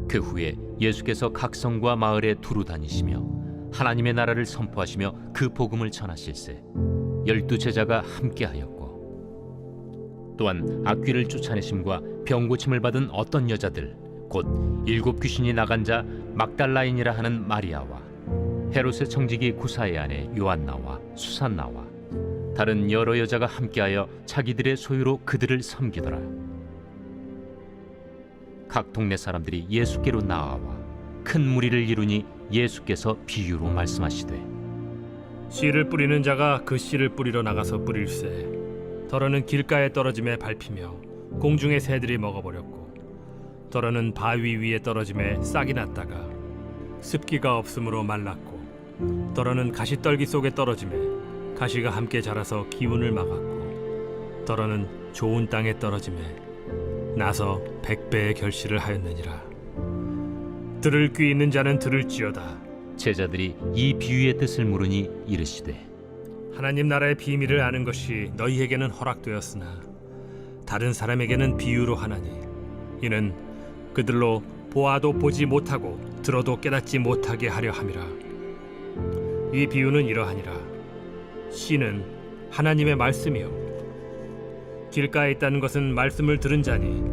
그 후에 예수께서 각 성과 마을에 두루 다니시며 하나님의 나라를 선포하시며 그 복음을 전하실세 12 제자가 함께하였고 또한 악귀를 쫓아내심과 병 고침을 받은 어떤 여자들 곧 7 귀신이 나간 자 막달라인이라 하는 마리아와 헤롯의 청지기 구사의 아내 요한나와 수산나와 다른 여러 여자가 함께하여 자기들의 소유로 그들을 섬기더라. 각 동네 사람들이 예수께로 나아와 큰 무리를 이루니 예수께서 비유로 말씀하시되 씨를 뿌리는 자가 그 씨를 뿌리러 나가서 뿌릴새 더러는 길가에 떨어짐에 밟히며 공중의 새들이 먹어버렸고 더러는 바위 위에 떨어짐에 싹이 났다가 습기가 없으므로 말랐고 더러는 가시떨기 속에 떨어짐에 가시가 함께 자라서 기운을 막았고 더러는 좋은 땅에 떨어짐에 나서 100배의 결실을 하였느니라. 들을 귀 있는 자는 들을지어다. 제자들이 이 비유의 뜻을 물으니 이르시되 하나님 나라의 비밀을 아는 것이 너희에게는 허락되었으나 다른 사람에게는 비유로 하나니 이는 그들로 보아도 보지 못하고 들어도 깨닫지 못하게 하려 함이라. 이 비유는 이러하니라. 씨는 하나님의 말씀이요 길가에 있다는 것은 말씀을 들은 자니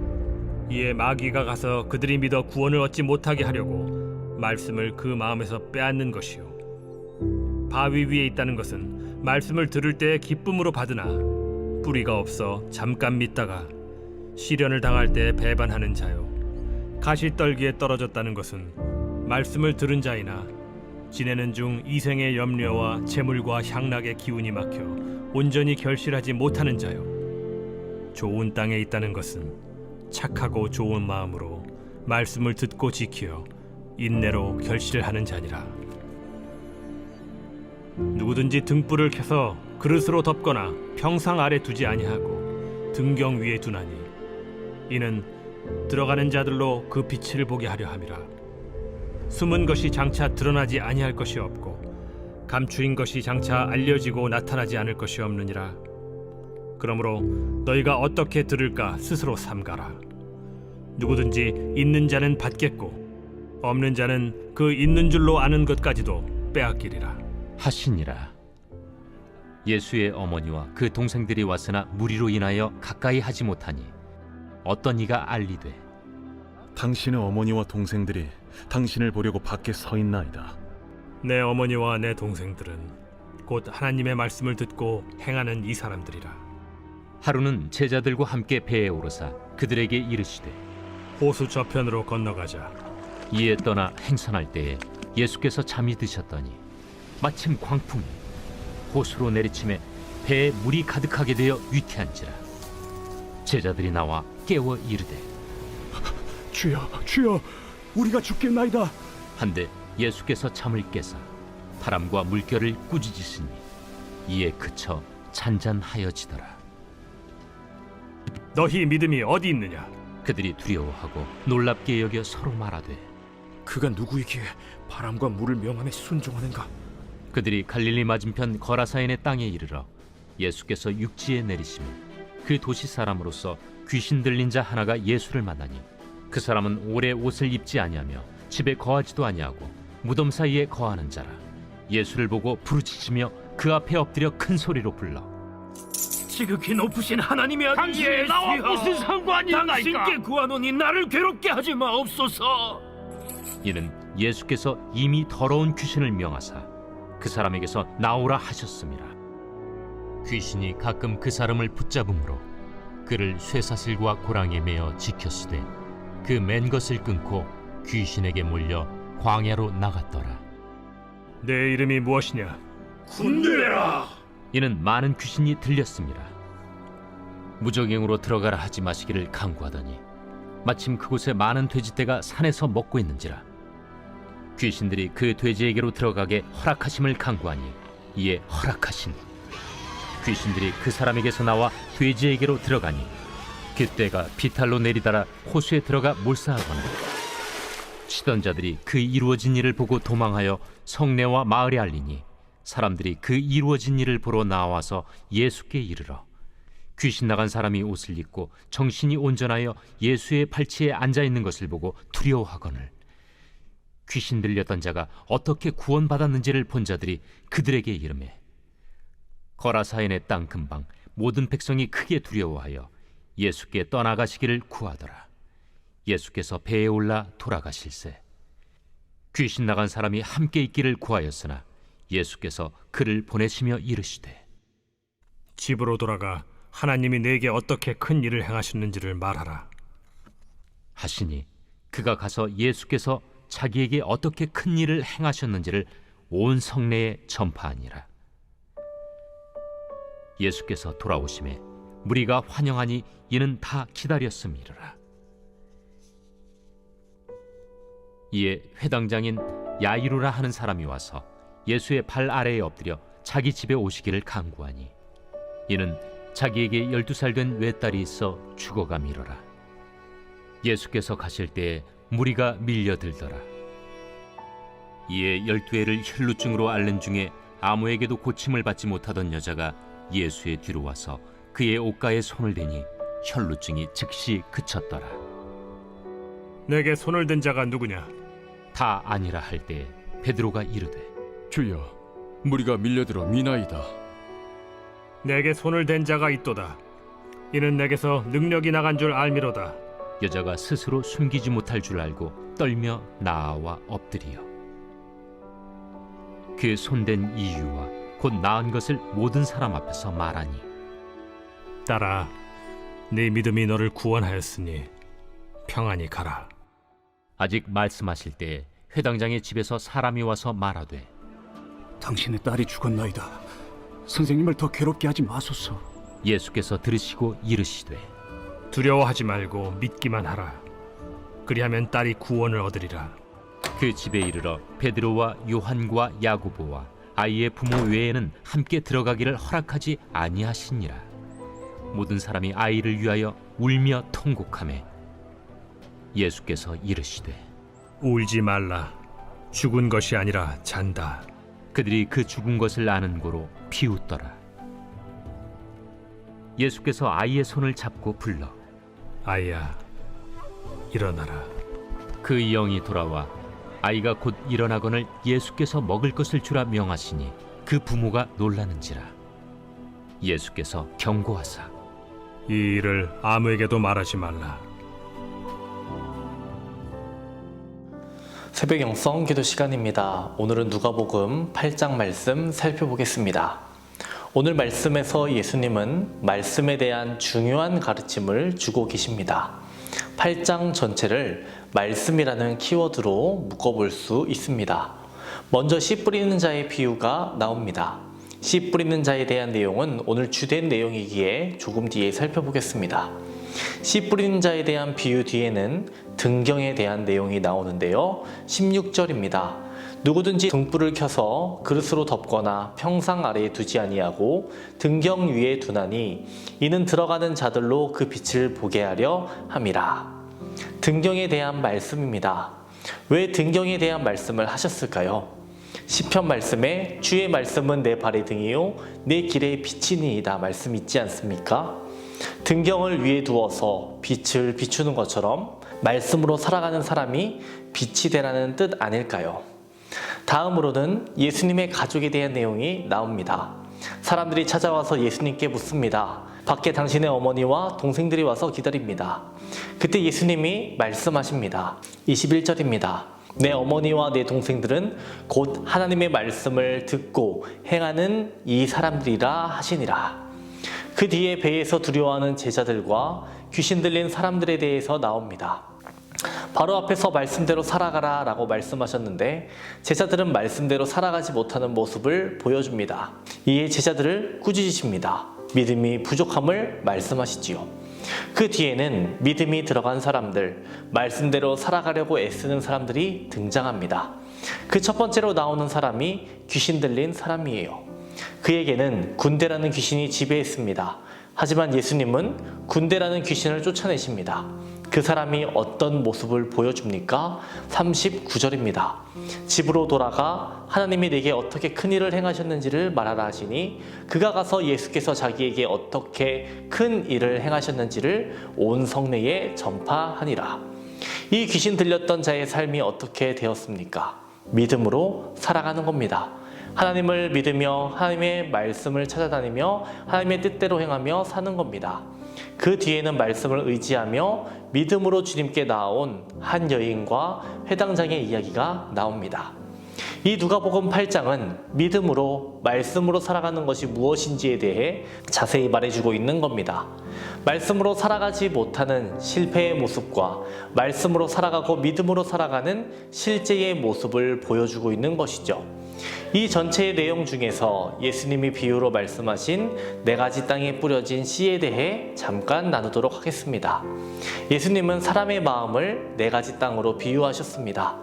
이에 마귀가 가서 그들이 믿어 구원을 얻지 못하게 하려고 말씀을 그 마음에서 빼앗는 것이요 바위 위에 있다는 것은 말씀을 들을 때에 기쁨으로 받으나 뿌리가 없어 잠깐 믿다가 시련을 당할 때 배반하는 자요 가시떨기에 떨어졌다는 것은 말씀을 들은 자이나 지내는 중 이생의 염려와 재물과 향락의 기운이 막혀 온전히 결실하지 못하는 자요 좋은 땅에 있다는 것은 착하고 좋은 마음으로 말씀을 듣고 지키어 인내로 결실을 하는 자니라. 누구든지 등불을 켜서 그릇으로 덮거나 평상 아래 두지 아니하고 등경 위에 두나니 이는 들어가는 자들로 그 빛을 보게 하려 함이라. 숨은 것이 장차 드러나지 아니할 것이 없고 감추인 것이 장차 알려지고 나타나지 않을 것이 없느니라. 그러므로 너희가 어떻게 들을까 스스로 삼가라. 누구든지 있는 자는 받겠고 없는 자는 그 있는 줄로 아는 것까지도 빼앗기리라 하시니라. 예수의 어머니와 그 동생들이 왔으나 무리로 인하여 가까이 하지 못하니 어떤 이가 알리되 당신의 어머니와 동생들이 당신을 보려고 밖에 서 있나이다. 내 어머니와 내 동생들은 곧 하나님의 말씀을 듣고 행하는 이 사람들이라. 하루는 제자들과 함께 배에 오르사 그들에게 이르시되 호수 저편으로 건너가자. 이에 떠나 행선할 때에 예수께서 잠이 드셨더니 마침 광풍이 호수로 내리침에 배에 물이 가득하게 되어 위태한지라. 제자들이 나와 깨워 이르되 주여, 주여, 우리가 죽겠나이다. 한데 예수께서 잠을 깨사 바람과 물결을 꾸짖으시니 이에 그쳐 잔잔하여지더라. 너희 믿음이 어디 있느냐? 그들이 두려워하고 놀랍게 여겨 서로 말하되 그가 누구이기에 바람과 물을 명함에 순종하는가? 그들이 갈릴리 맞은편 거라사인의 땅에 이르러 예수께서 육지에 내리시며 그 도시 사람으로서 귀신 들린 자 하나가 예수를 만나니 그 사람은 오래 옷을 입지 아니하며 집에 거하지도 아니하고 무덤 사이에 거하는 자라. 예수를 보고 부르짖으며 그 앞에 엎드려 큰 소리로 불러 지극히 높으신 하나님의 아들 당신이 나와 무슨 상관이 있나이까? 당신께 구하노니 나를 괴롭게 하지 마옵소서. 이는 예수께서 이미 더러운 귀신을 명하사 그 사람에게서 나오라 하셨음이라. 귀신이 가끔 그 사람을 붙잡음으로 그를 쇠사슬과 고랑에 매어 지켰으되 그 맨 것을 끊고 귀신에게 몰려 광야로 나갔더라. 내 이름이 무엇이냐? 군대라. 이는 많은 귀신이 들렸습니다. 무적행으로 들어가라 하지 마시기를 강구하더니 마침 그곳에 많은 돼지떼가 산에서 먹고 있는지라. 귀신들이 그 돼지에게로 들어가게 허락하심을 강구하니 이에 허락하시니 귀신들이 그 사람에게서 나와 돼지에게로 들어가니 그때가 비탈로 내리다라 호수에 들어가 몰사하거나 치던 자들이 그 이루어진 일을 보고 도망하여 성내와 마을에 알리니 사람들이 그 이루어진 일을 보러 나와서 예수께 이르러 귀신 나간 사람이 옷을 입고 정신이 온전하여 예수의 팔치에 앉아 있는 것을 보고 두려워하거늘 귀신 들렸던 자가 어떻게 구원받았는지를 본 자들이 그들에게 이르매 거라사인의 땅 근방 모든 백성이 크게 두려워하여 예수께 떠나가시기를 구하더라. 예수께서 배에 올라 돌아가실세 귀신 나간 사람이 함께 있기를 구하였으나 예수께서 그를 보내시며 이르시되 집으로 돌아가 하나님이 내게 어떻게 큰 일을 행하셨는지를 말하라. 하시니 그가 가서 예수께서 자기에게 어떻게 큰 일을 행하셨는지를 온 성내에 전파하니라. 예수께서 돌아오심에 무리가 환영하니 이는 다 기다렸음이라. 이에 회당장인 야이루라 하는 사람이 와서 예수의 발 아래에 엎드려 자기 집에 오시기를 간구하니 이는 자기에게 12살 된 외딸이 있어 죽어가미러라. 예수께서 가실 때에 무리가 밀려들더라. 이에 12해를 혈루증으로 앓는 중에 아무에게도 고침을 받지 못하던 여자가 예수의 뒤로 와서 그의 옷가에 손을 대니 혈루증이 즉시 그쳤더라. 내게 손을 댄 자가 누구냐? 다 아니라 할 때에 베드로가 이르되 주여, 무리가 밀려들어 미나이다. 내게 손을 댄 자가 있도다. 이는 내게서 능력이 나간 줄 알미로다. 여자가 스스로 숨기지 못할 줄 알고 떨며 나아와 엎드리어 그 손댄 이유와 곧 나은 것을 모든 사람 앞에서 말하니 딸아, 네 믿음이 너를 구원하였으니 평안히 가라. 아직 말씀하실 때에 회당장의 집에서 사람이 와서 말하되 당신의 딸이 죽었나이다. 선생님을 더 괴롭게 하지 마소서. 예수께서 들으시고 이르시되 두려워하지 말고 믿기만 하라. 그리하면 딸이 구원을 얻으리라. 그 집에 이르러 베드로와 요한과 야고보와 아이의 부모 외에는 함께 들어가기를 허락하지 아니하시니라. 모든 사람이 아이를 위하여 울며 통곡하매 예수께서 이르시되 울지 말라. 죽은 것이 아니라 잔다. 그들이 그 죽은 것을 아는 고로 비웃더라. 예수께서 아이의 손을 잡고 불러 아이야, 일어나라. 그 영이 돌아와 아이가 곧 일어나거늘 예수께서 먹을 것을 주라 명하시니 그 부모가 놀라는지라. 예수께서 경고하사 이 일을 아무에게도 말하지 말라. 새벽 영성 기도 시간입니다. 오늘은 누가복음 8장 말씀 살펴보겠습니다. 오늘 말씀에서 예수님은 말씀에 대한 중요한 가르침을 주고 계십니다. 8장 전체를 말씀이라는 키워드로 묶어볼 수 있습니다. 먼저 씨 뿌리는 자의 비유가 나옵니다. 씨 뿌리는 자에 대한 내용은 오늘 주된 내용이기에 조금 뒤에 살펴보겠습니다. 씨 뿌리는 자에 대한 비유 뒤에는 등경에 대한 내용이 나오는데요. 16절입니다. 누구든지 등불을 켜서 그릇으로 덮거나 평상 아래에 두지 아니하고 등경 위에 두나니 이는 들어가는 자들로 그 빛을 보게 하려 함이라. 등경에 대한 말씀입니다. 왜 등경에 대한 말씀을 하셨을까요? 시편 말씀에 주의 말씀은 내 발의 등이요 내 길의 빛이니이다 말씀 있지 않습니까? 등경을 위에 두어서 빛을 비추는 것처럼 말씀으로 살아가는 사람이 빛이 되라는 뜻 아닐까요? 다음으로는 예수님의 가족에 대한 내용이 나옵니다. 사람들이 찾아와서 예수님께 묻습니다. 밖에 당신의 어머니와 동생들이 와서 기다립니다. 그때 예수님이 말씀하십니다. 21절입니다. 내 어머니와 내 동생들은 곧 하나님의 말씀을 듣고 행하는 이 사람들이라 하시니라. 그 뒤에 배에서 두려워하는 제자들과 귀신 들린 사람들에 대해서 나옵니다. 바로 앞에서 말씀대로 살아가라 라고 말씀하셨는데 제자들은 말씀대로 살아가지 못하는 모습을 보여줍니다. 이에 제자들을 꾸짖으십니다. 믿음이 부족함을 말씀하시지요. 그 뒤에는 믿음이 들어간 사람들, 말씀대로 살아가려고 애쓰는 사람들이 등장합니다. 그 첫 번째로 나오는 사람이 귀신 들린 사람이에요. 그에게는 군대라는 귀신이 지배했습니다. 하지만 예수님은 군대라는 귀신을 쫓아내십니다. 그 사람이 어떤 모습을 보여줍니까? 39절입니다. 집으로 돌아가 하나님이 내게 어떻게 큰 일을 행하셨는지를 말하라 하시니 그가 가서 예수께서 자기에게 어떻게 큰 일을 행하셨는지를 온 성내에 전파하니라. 이 귀신 들렸던 자의 삶이 어떻게 되었습니까? 믿음으로 살아가는 겁니다. 하나님을 믿으며 하나님의 말씀을 찾아다니며 하나님의 뜻대로 행하며 사는 겁니다. 그 뒤에는 말씀을 의지하며 믿음으로 주님께 나아온 한 여인과 회당장의 이야기가 나옵니다. 이 누가복음 8장은 믿음으로 말씀으로 살아가는 것이 무엇인지에 대해 자세히 말해주고 있는 겁니다. 말씀으로 살아가지 못하는 실패의 모습과 말씀으로 살아가고 믿음으로 살아가는 실제의 모습을 보여주고 있는 것이죠. 이 전체의 내용 중에서 예수님이 비유로 말씀하신 4가지 땅에 뿌려진 씨에 대해 잠깐 나누도록 하겠습니다. 예수님은 사람의 마음을 4가지 땅으로 비유하셨습니다.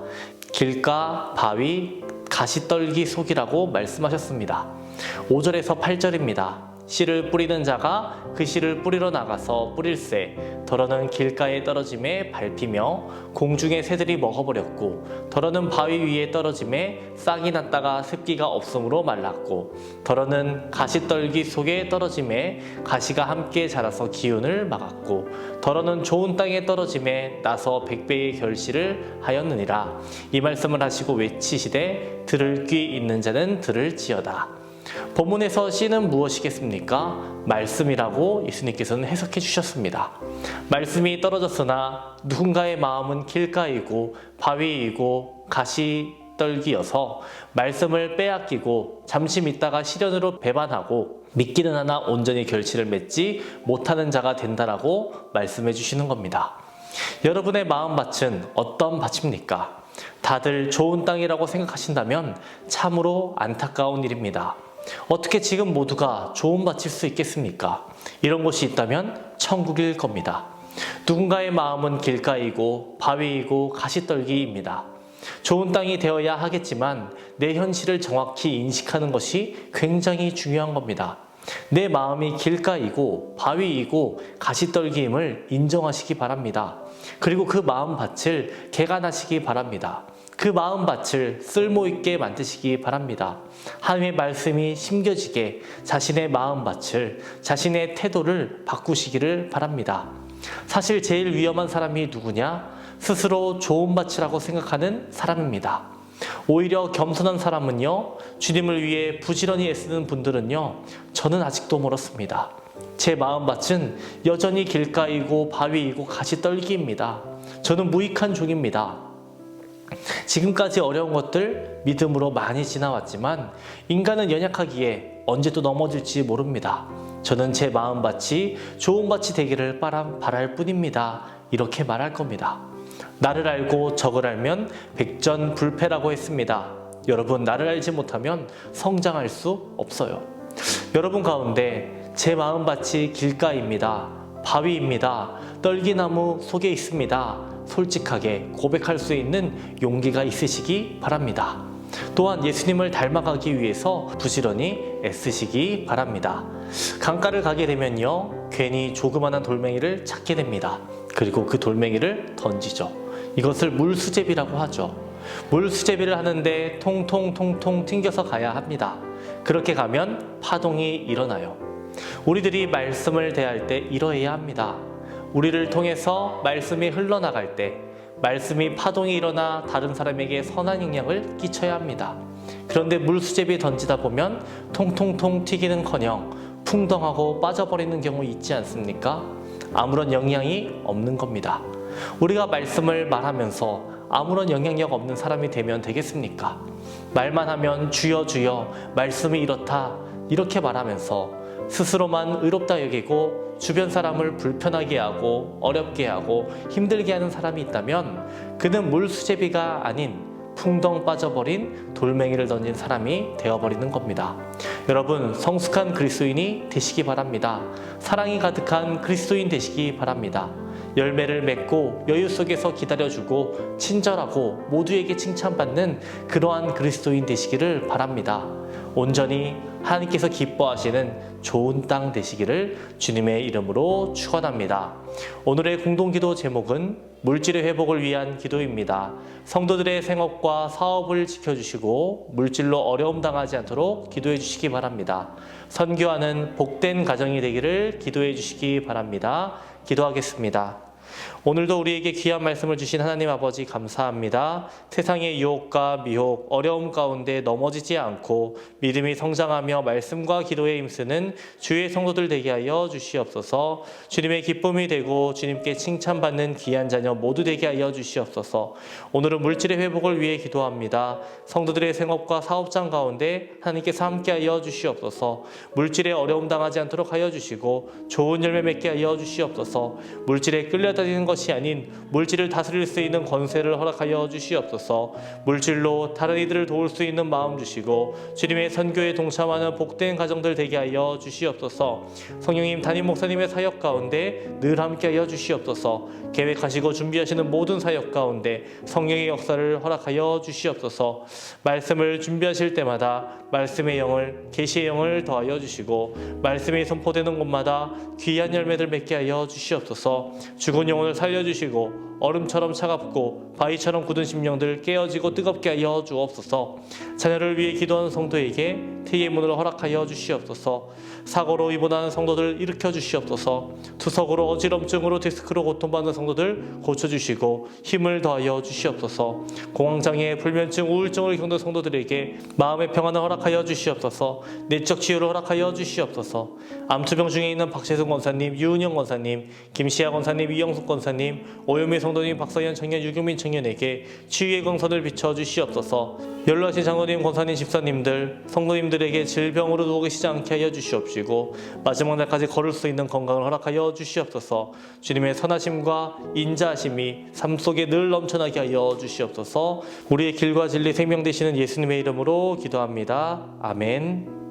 길가, 바위, 가시떨기 속이라고 말씀하셨습니다. 5절에서 8절입니다. 씨를 뿌리는 자가 그 씨를 뿌리러 나가서 뿌릴새 더러는 길가에 떨어짐에 밟히며 공중의 새들이 먹어버렸고 더러는 바위 위에 떨어짐에 싹이 났다가 습기가 없음으로 말랐고 더러는 가시떨기 속에 떨어짐에 가시가 함께 자라서 기운을 막았고 더러는 좋은 땅에 떨어짐에 나서 100배의 결실을 하였느니라. 이 말씀을 하시고 외치시되 들을 귀 있는 자는 들을지어다. 본문에서 씨는 무엇이겠습니까? 말씀이라고 예수님께서는 해석해 주셨습니다. 말씀이 떨어졌으나 누군가의 마음은 길가이고 바위이고 가시떨기여서 말씀을 빼앗기고 잠시 믿다가 시련으로 배반하고 믿기는 하나 온전히 결실을 맺지 못하는 자가 된다라고 말씀해 주시는 겁니다. 여러분의 마음밭은 어떤 밭입니까? 다들 좋은 땅이라고 생각하신다면 참으로 안타까운 일입니다. 어떻게 지금 모두가 좋은 밭일 수 있겠습니까? 이런 곳이 있다면 천국일 겁니다. 누군가의 마음은 길가이고 바위이고 가시떨기입니다. 좋은 땅이 되어야 하겠지만 내 현실을 정확히 인식하는 것이 굉장히 중요한 겁니다. 내 마음이 길가이고 바위이고 가시떨기임을 인정하시기 바랍니다. 그리고 그 마음밭을 개간하시기 바랍니다. 그 마음밭을 쓸모있게 만드시기 바랍니다. 하나님의 말씀이 심겨지게 자신의 마음밭을, 자신의 태도를 바꾸시기를 바랍니다. 사실 제일 위험한 사람이 누구냐? 스스로 좋은 밭이라고 생각하는 사람입니다. 오히려 겸손한 사람은요, 주님을 위해 부지런히 애쓰는 분들은요, 저는 아직도 멀었습니다. 제 마음밭은 여전히 길가이고 바위이고 가시떨기입니다. 저는 무익한 종입니다. 지금까지 어려운 것들 믿음으로 많이 지나왔지만 인간은 연약하기에 언제 또 넘어질지 모릅니다. 저는 제 마음밭이 좋은 밭이 되기를 바랄 뿐입니다. 이렇게 말할 겁니다. 나를 알고 적을 알면 백전불패라고 했습니다. 여러분, 나를 알지 못하면 성장할 수 없어요. 여러분 가운데 제 마음밭이 길가입니다. 바위입니다. 떨기나무 속에 있습니다. 솔직하게 고백할 수 있는 용기가 있으시기 바랍니다. 또한 예수님을 닮아가기 위해서 부지런히 애쓰시기 바랍니다. 강가를 가게 되면요, 괜히 조그마한 돌멩이를 찾게 됩니다. 그리고 그 돌멩이를 던지죠. 이것을 물수제비라고 하죠. 물수제비를 하는데 통통 튕겨서 가야 합니다. 그렇게 가면 파동이 일어나요. 우리들이 말씀을 대할 때 이러해야 합니다. 우리를 통해서 말씀이 흘러나갈 때 말씀이 파동이 일어나 다른 사람에게 선한 영향을 끼쳐야 합니다. 그런데 물수제비에 던지다 보면 통통통 튀기는커녕 풍덩하고 빠져버리는 경우 있지 않습니까? 아무런 영향이 없는 겁니다. 우리가 말씀을 말하면서 아무런 영향력 없는 사람이 되면 되겠습니까? 말만 하면 주여 주여 말씀이 이렇다 이렇게 말하면서 스스로만 의롭다 여기고 주변 사람을 불편하게 하고 어렵게 하고 힘들게 하는 사람이 있다면 그는 물수제비가 아닌 풍덩 빠져버린 돌멩이를 던진 사람이 되어버리는 겁니다. 여러분, 성숙한 그리스도인이 되시기 바랍니다. 사랑이 가득한 그리스도인 되시기 바랍니다. 열매를 맺고 여유 속에서 기다려주고 친절하고 모두에게 칭찬받는 그러한 그리스도인 되시기를 바랍니다. 온전히 하나님께서 기뻐하시는 좋은 땅 되시기를 주님의 이름으로 축원합니다. 오늘의 공동기도 제목은 물질의 회복을 위한 기도입니다. 성도들의 생업과 사업을 지켜주시고 물질로 어려움 당하지 않도록 기도해 주시기 바랍니다. 선교하는 복된 가정이 되기를 기도해 주시기 바랍니다. 기도하겠습니다. 오늘도 우리에게 귀한 말씀을 주신 하나님 아버지 감사합니다. 세상의 유혹과 미혹, 어려움 가운데 넘어지지 않고 믿음이 성장하며 말씀과 기도에 힘쓰는 주의 성도들 되게 하여 주시옵소서. 주님의 기쁨이 되고 주님께 칭찬받는 귀한 자녀 모두 되게 하여 주시옵소서. 오늘은 물질의 회복을 위해 기도합니다. 성도들의 생업과 사업장 가운데 하나님께서 함께하여 주시옵소서. 물질에 어려움 당하지 않도록 하여 주시고 좋은 열매 맺게 하여 주시옵소서. 물질에 끌려다니는 것이 아닌 물질을 다스릴 수 있는 권세를 허락하여 주시옵소서. 물질로 다른 이들을 도울 수 있는 마음 주시고 주님의 선교에 동참하는 복된 가정들 되게 하여 주시옵소서. 성령님 담임 목사님의 사역 가운데 늘 함께하여 주시옵소서. 계획하시고 준비하시는 모든 사역 가운데 성령의 역사를 허락하여 주시옵소서. 말씀을 준비하실 때마다 말씀의 영을, 계시의 영을 더하여 주시고 말씀이 선포되는 곳마다 귀한 열매들 맺게 하여 주시옵소서. 죽은 영혼을 살려주시고 얼음처럼 차갑고 바위처럼 굳은 심령들 깨어지고 뜨겁게 하여 주옵소서. 자녀를 위해 기도하는 성도에게 태의 문을 허락하여 주시옵소서. 사고로 입원하는 성도들 일으켜 주시옵소서. 투석으로 어지럼증으로 디스크로 고통받는 성도들 고쳐주시고 힘을 더하여 주시옵소서. 공황장애, 불면증, 우울증을 겪는 성도들에게 마음의 평안을 허락하여 주시옵소서. 내적 치유를 허락하여 주시옵소서. 암투병 중에 있는 박재승 권사님, 유은영 권사님, 김시아 권사님, 이영숙 권사님, 오유미 성도님, 박서현 청년, 유규민 청년에게 치유의 광선을 비춰 주시옵소서. 연로하신 장로님, 권사님, 집사님들, 성도님들에게 질병으로 누워 계시지 않게 하여 주시옵시고 마지막 날까지 걸을 수 있는 건강을 허락하여 주시옵소서. 주님의 선하심과 인자하심이 삶 속에 늘 넘쳐나게 하여 주시옵소서. 우리의 길과 진리 생명 되시는 예수님의 이름으로 기도합니다. 아멘.